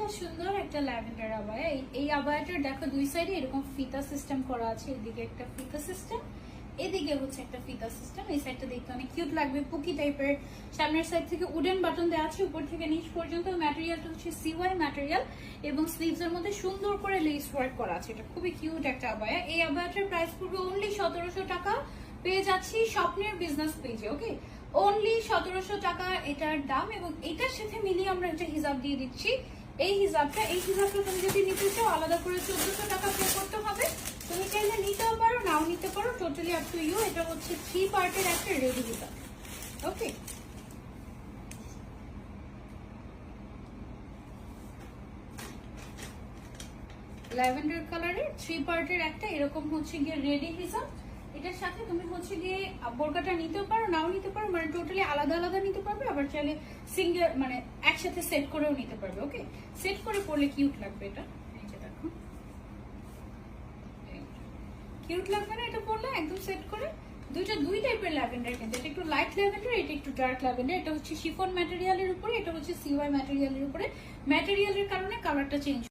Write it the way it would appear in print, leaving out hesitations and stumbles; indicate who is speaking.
Speaker 1: অনেকটা সুন্দর একটা ল্যাভেন্ডার আবায়া। এই আবায়াটার দেখো দুই সাইডে এরকম ফিতা সিস্টেম করা আছে, এদিকে একটা ফিতা সিস্টেম, এদিকে হচ্ছে একটা ফিতা সিস্টেম। এই সাইডটা দেখতে অনেক কিউট লাগবে, পুকি টাইপের। সামনের সাইড থেকে উডেন বাটন দেওয়া আছে, উপর থেকে নিচ পর্যন্ত। ম্যাটেরিয়ালটা হচ্ছে সিওয়াই ম্যাটেরিয়াল এবং স্লিভস এর মধ্যে সুন্দর করে লেস ওয়ার্ক করা আছে। এটা খুবই কিউট একটা আবায়া। এই আবায়াটার প্রাইস পড়বে অনলি 1700 টাকা। পেয়ে যাচ্ছি স্বপ্নের বিজনেস পেজে। ওকে, অনলি 1700 টাকা এটার দাম। এবং এটার সাথে মিলিয়ে আমরা একটা হিজাব দিয়ে দিচ্ছি। এই হিজাবটা তুমি যদি নিতে চাও আলাদা করে 1400 টাকা পে করতে হবে। তুমি চাইলে নিতেও পারো, নাও নিতে পারো, টোটালি আপ টু ইউ। এটা হচ্ছে 3 পার্টের একটা রেডি হিজাব। ওকে, ল্যাভেন্ডার কালারের 3 পার্টের একটা এরকম হচ্ছে গিয়ে রেডি হিজাব। এটার সাথে তুমি হচ্ছে গিয়ে বোরকাটা নিতেও পারো, নাও নিতে পারো, মানে টোটালি আলাদা আলাদা নিতে পারবে। আবার চাইলে সিঙ্গেল মানে একসাথে সেট করেও নিতে পারবে। ওকে, সেট করে পরলে কিউট লাগবে। এটা এই যে দেখো, কিউট লাগবে না এটা পরলে? একদম সেট করে। দুই টাইপের ল্যাভেন্ডার, কিন্তু এটা একটু লাইট ল্যাভেন্ডার, এটা একটু ডার্ক ল্যাভেন্ডার। এটা হচ্ছে শিফন ম্যাটেরিয়ালের উপরে, এটা হচ্ছে সিওয়াই ম্যাটেরিয়ালের উপরে। ম্যাটেরিয়ালের কারণে কালারটা চেঞ্জ